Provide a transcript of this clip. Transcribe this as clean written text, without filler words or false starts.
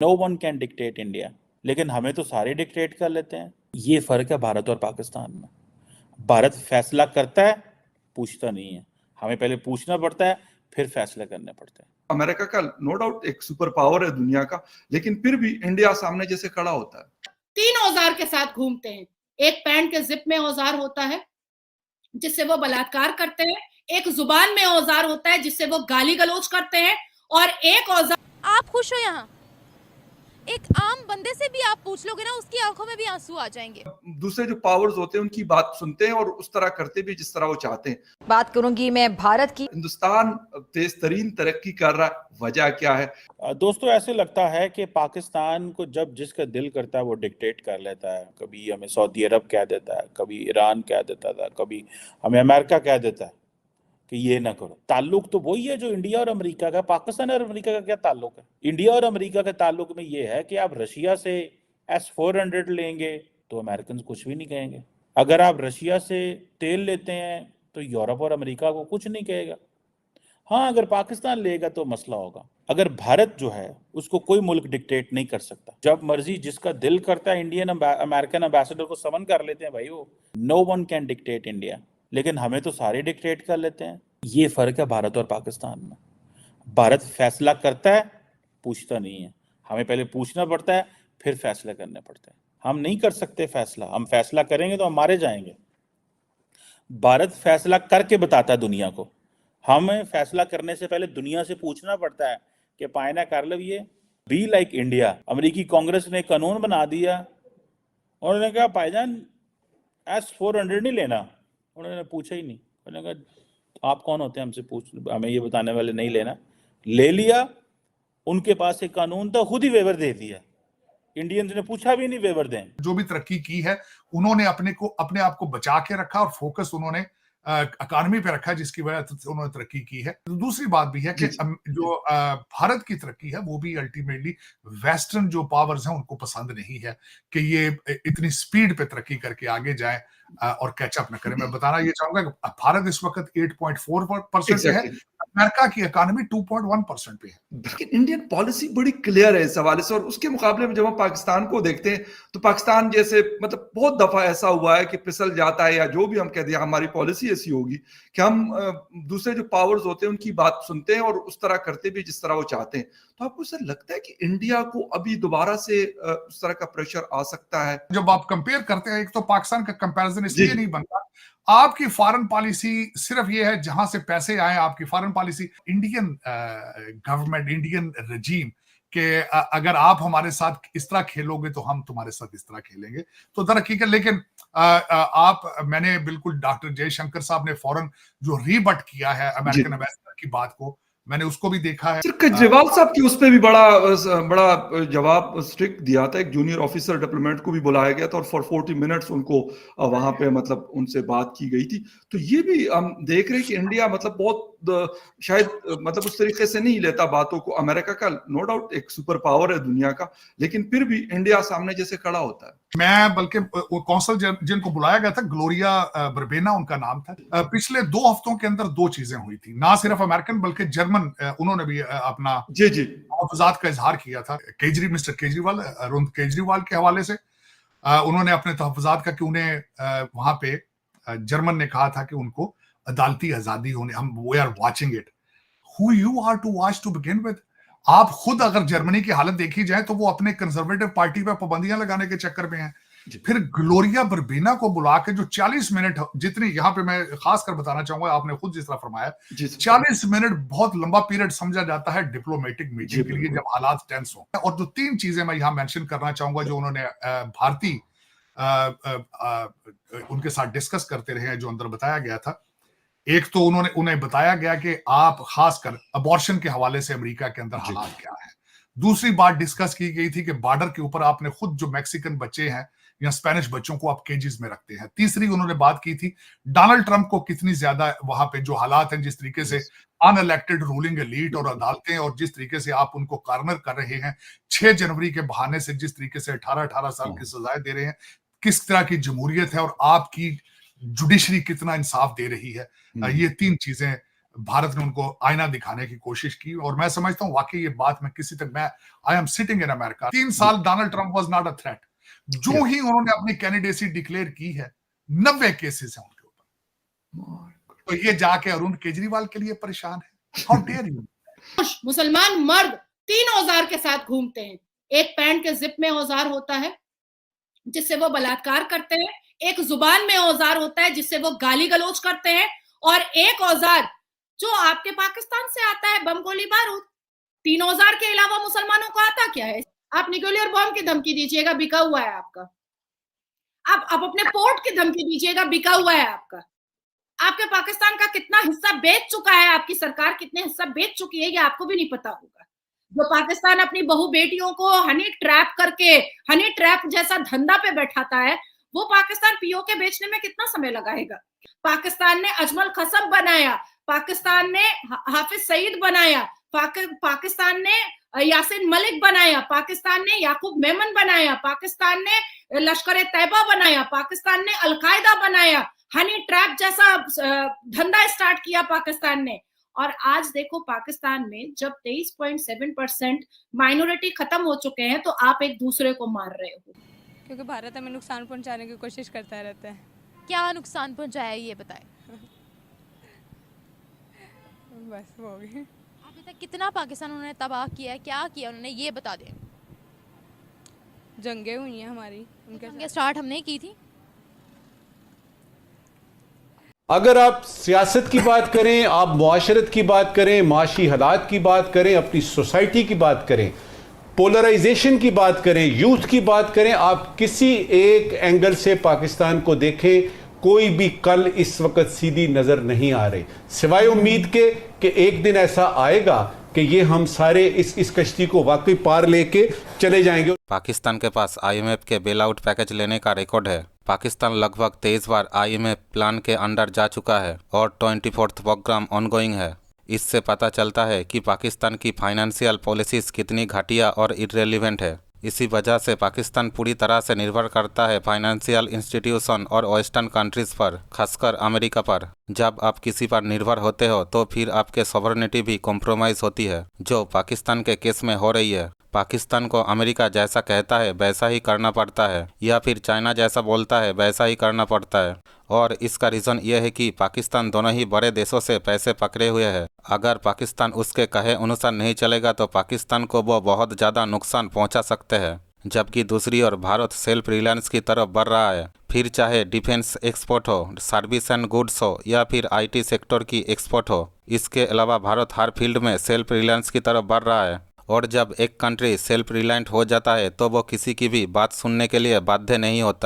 No one can dictate India, लेकिन हमें तो सारे डिक्टेट कर लेते हैं। ये फर्क है भारत और पाकिस्तान में। भारत फैसला करता है, पूछता नहीं है। हमें पहले पूछना पड़ता है, फिर फैसले करने पड़ते हैं। अमेरिका का नो डाउट एक सुपर पावर है दुनिया का, लेकिन फिर भी इंडिया सामने जैसे खड़ा होता है। 3 औजार के साथ घूमते हैं। एक पैंट के जिप में औजार होता है जिससे वो बलात्कार करते हैं, एक जुबान में औजार होता है जिससे वो गाली गलौज करते हैं, और एक औजार। आप खुश हो यहाँ? एक आम बंदे से भी आप पूछ लोगे ना, उसकी आंखों में भी आंसू आ जाएंगे। दूसरे जो पावर्स होते हैं उनकी बात सुनते हैं और उस तरह करते भी जिस तरह वो चाहते हैं। बात करूंगी मैं भारत की। हिंदुस्तान तेज तरीन तरक्की कर रहा है, वजह क्या है? दोस्तों, ऐसे लगता है कि पाकिस्तान को जब जिसका दिल करता है वो डिक्टेट कर लेता है। कभी हमें सऊदी अरब कह देता है, कभी ईरान कह देता था, कभी हमें अमेरिका कह देता है कि ये ना करो। ताल्लुक तो वही है जो इंडिया और अमेरिका का। पाकिस्तान और अमेरिका का क्या ताल्लुक है? इंडिया और अमेरिका के ताल्लुक में ये है कि आप रशिया से S-400 लेंगे तो अमेरिकन कुछ भी नहीं कहेंगे। अगर आप रशिया से तेल लेते हैं तो यूरोप और अमेरिका को कुछ नहीं कहेगा। हाँ, अगर पाकिस्तान लेगा तो मसला होगा। अगर भारत जो है उसको कोई मुल्क डिक्टेट नहीं कर सकता। जब मर्जी जिसका दिल करता है इंडियन अमेरिकन एम्बेसडर को समन कर लेते हैं भाई। वो no one can dictate India, लेकिन हमें तो सारे डिक्टेट कर लेते हैं। ये फर्क है भारत और पाकिस्तान में। भारत फैसला करता है, पूछता नहीं है। हमें पहले पूछना पड़ता है, फिर फैसले करने पड़ते हैं। हम नहीं कर सकते फैसला। हम फैसला करेंगे तो हम मारे जाएंगे। भारत फैसला करके बताता है दुनिया को। हमें फैसला करने से पहले दुनिया से पूछना पड़ता है कि पायना कर लो ये बी लाइक इंडिया। अमेरिकी कांग्रेस ने कानून बना दिया। उन्होंने कहा भाईजान S-400 नहीं लेना। उन्होंने पूछा ही नहीं। उन्होंने कहा आप कौन होते हैं हमसे पूछ, हमें ये बताने वाले? नहीं लेना। ले लिया। उनके पास एक कानून था, खुद ही वेवर दे दिया। इंडियंस ने पूछा भी नहीं वेवर दें। जो भी तरक्की की है उन्होंने अपने आप को बचा के रखा और फोकस उन्होंने इकॉनमी पे रखा, जिसकी वजह से उन्होंने तरक्की की है। दूसरी बात भी है कि जो भारत की तरक्की है वो भी अल्टीमेटली वेस्टर्न जो पावर्स हैं उनको पसंद नहीं है कि ये इतनी स्पीड पे तरक्की करके आगे जाए और कैचअप न करें। मैं बताना ये चाहूंगा कि भारत इस वक्त 8.4% पे है, अमेरिका की इकॉनमी 2.1% पे है। लेकिन इंडियन पॉलिसी बड़ी क्लियर है इस हवाले से, और उसके मुकाबले में जब हम पाकिस्तान को देखते हैं तो पाकिस्तान जैसे मतलब बहुत दफा ऐसा हुआ है कि फिसल जाता है, या जो भी हम कहते हैं हमारी पॉलिसी ऐसी होगी कि हम दूसरे जो पावर्स होते हैं उनकी बात सुनते हैं और उस तरह करते भी जिस तरह वो चाहते हैं। तो आपको सर लगता है कि इंडिया को अभी दोबारा से उस तरह का प्रेशर आ सकता है? जब आप कंपेयर करते हैं, एक तो पाकिस्तान का कंपैरिजन इसलिए नहीं बनता, आपकी फॉरेन पॉलिसी सिर्फ ये है जहां से पैसे आए। आपकी foreign policy Indian government, Indian regime के अगर आप हमारे साथ इस तरह खेलोगे तो हम तुम्हारे साथ इस तरह खेलेंगे, तो तरक्की कर। लेकिन मैंने बिल्कुल डॉक्टर जयशंकर साहब ने फौरन जो रीबट किया है अमेरिकन एम्बेसडर की बात को, मैंने उसको भी देखा है। केजरीवाल साहब की उस पे भी बड़ा जवाब स्ट्रिक्ट दिया था। एक जूनियर ऑफिसर डिप्लोमेट को भी बुलाया गया था और फॉर 40 मिनट्स उनको वहां पे मतलब उनसे बात की गई थी। तो ये भी हम देख रहे हैं कि इंडिया मतलब बहुत शायद मतलब उस तरीके से नहीं लेता बातों को। अमेरिका का नो डाउट एक सुपर पावर है दुनिया का, लेकिन फिर भी इंडिया सामने जैसे खड़ा होता है। मैं बल्कि कौंसल जिनको बुलाया गया था, ग्लोरिया बर्बेना उनका नाम था। पिछले 2 हफ्तों के अंदर 2 चीजें हुई थी। ना सिर्फ अमेरिकन बल्कि जर्मन उन्होंने भी अपना तहफ़्फ़ुज़ात का इजहार किया था। मिस्टर केजरीवाल, अरुण केजरीवाल के हवाले से उन्होंने अपने तहफ़्फ़ुज़ात का कि उन्हें वहां पे जर्मन ने कहा था कि उनको अदालती आजादी होने, हम we are watching it. Who you are to watch to begin with? आप खुद अगर जर्मनी की हालत देखी जाए तो वो अपने कंजर्वेटिव पार्टी पे पाबंदियां लगाने के चक्कर में है। फिर ग्लोरिया बर्बीना को बुला के जो 40 मिनट, जितनी यहां पे मैं खासकर बताना चाहूंगा, आपने खुद जिस तरह फरमाया 40 मिनट बहुत लंबा पीरियड समझा जाता है डिप्लोमेटिक मीटिंग के लिए, जब हालात टेंस हो। और जो 3 चीजें मैं यहां मेंशन करना चाहूंगा जो उन्होंने भारतीय उनके साथ डिस्कस करते रहे हैं, जो अंदर बताया गया था। एक तो उन्हें बताया गया कि आप खासकर अबॉर्शन के हवाले से अमेरिका के अंदर हालात क्या है। दूसरी बात डिस्कस की गई थी कि बॉर्डर के ऊपर आपने खुद जो मैक्सिकन बच्चे हैं या स्पेनिश बच्चों को आप केजेस में रखते हैं। तीसरी उन्होंने बात की थी डोनाल्ड ट्रंप को कितनी ज्यादा वहां पे जो हालात हैं, जिस तरीके से अनइलेक्टेड रूलिंग एलीट और अदालतें, और जिस तरीके से आप उनको कॉर्नर कर रहे हैं 6 जनवरी के बहाने से, जिस तरीके से 18-18 साल की सजाएं दे रहे हैं, किस तरह की जमहूरियत है और आपकी जुडिशरी कितना इंसाफ दे रही है। ये 3 चीजें भारत ने उनको आईना दिखाने की कोशिश की और मैं समझता हूं वाकई ये बात मैं किसी तक मैं I am sitting in America 3 साल Donald Trump was not a threat जो ही उन्होंने अपनी कैंडिडेसी डिक्लेयर की है 90 केसेस हैं उनके ऊपर तो ये जाके अरुण केजरीवाल के लिए परेशान है हाउ डेयर यू मुसलमान मर्द 3 औजार के साथ घूमते हैं एक पैंट के जिप में औजार होता है जिससे वो बलात्कार करते हैं एक जुबान में औजार होता है जिससे वो गाली गलौज करते हैं और एक औजार जो आपके पाकिस्तान से आता है बम गोली बारूद 3 औजार के अलावा मुसलमानों को आता क्या है आप न्यूक्लियर बॉम्ब की धमकी दीजिएगा बिका हुआ है आपका आप अपने पोर्ट की धमकी दीजिएगा बिका हुआ है आपका आपके पाकिस्तान का कितना हिस्सा बेच चुका है आपकी सरकार कितने हिस्सा बेच चुकी है ये आपको भी नहीं पता होगा जो पाकिस्तान अपनी बहु बेटियों को हनी ट्रैप करके हनी ट्रैप जैसा धंधा पे बैठाता है वो पाकिस्तान पीओके बेचने में कितना समय लगाएगा पाकिस्तान ने अजमल खसब बनाया पाकिस्तान ने हाफिज सईद बनाया पाकिस्तान ने यासिन मलिक बनाया पाकिस्तान ने याकूब मेमन बनाया पाकिस्तान ने लश्कर तैयबा बनाया पाकिस्तान ने अलकायदा बनाया हनी ट्रैप जैसा धंधा स्टार्ट किया पाकिस्तान ने और आज देखो पाकिस्तान में जब 23.7% माइनॉरिटी खत्म हो चुके हैं तो आप एक दूसरे को मार रहे हो क्योंकि भारत हमें नुकसान पहुंचाने की कोशिश करता रहता है क्या नुकसान पहुंचाया ये बताएं बस वो हो गई अभी तक कितना पाकिस्तान उन्होंने तबाह किया है क्या किया उन्होंने ये बता दें जंगें हुई हैं हमारी उनके जंगें स्टार्ट हमने की थी अगर आप सियासत की बात करें आप मुआशरत की बात करें माशी हालात की बात करें अपनी सोसाइटी की बात करें पोलराइजेशन की बात करें यूथ की बात करें आप किसी एक एंगल से पाकिस्तान को देखें कोई भी कल इस वक्त सीधी नजर नहीं आ रही सिवाय उम्मीद के कि एक दिन ऐसा आएगा कि ये हम सारे इस कश्ती को वाकई पार लेके चले जाएंगे। पाकिस्तान के पास IMF के बेल आउट पैकेज लेने का रिकॉर्ड है। पाकिस्तान लगभग 23 बार IMF प्लान के अंडर जा चुका है और 24th प्रोग्राम ऑनगोइंग है। इससे पता चलता है कि पाकिस्तान की फाइनेंशियल पॉलिसीज कितनी घटिया और इररेलेवेंट है। इसी वजह से पाकिस्तान पूरी तरह से निर्भर करता है फाइनेंशियल इंस्टीट्यूशन और वेस्टर्न कंट्रीज पर, खासकर अमेरिका पर। जब आप किसी पर निर्भर होते हो तो फिर आपके सॉवरेनिटी भी कॉम्प्रोमाइज़ होती है, जो पाकिस्तान के केस में हो रही है। पाकिस्तान को अमेरिका जैसा कहता है वैसा ही करना पड़ता है या फिर चाइना जैसा बोलता है वैसा ही करना पड़ता है और इसका रीज़न यह है कि पाकिस्तान दोनों ही बड़े देशों से पैसे पकड़े हुए है। अगर पाकिस्तान उसके कहे अनुसार नहीं चलेगा तो पाकिस्तान को वो बहुत ज़्यादा नुकसान पहुंचा सकते हैं। जबकि दूसरी ओर भारत सेल्फ रिलायंस की तरफ बढ़ रहा है, फिर चाहे डिफेंस एक्सपोर्ट हो, सर्विस एंड गुड्स हो या फिर IT सेक्टर की एक्सपोर्ट हो। इसके अलावा भारत हर फील्ड में सेल्फ रिलायंस की तरफ बढ़ रहा है और जब एक कंट्री सेल्फ रिलायंट हो जाता है तो वो किसी की भी बात सुनने के लिए बाध्य नहीं होता।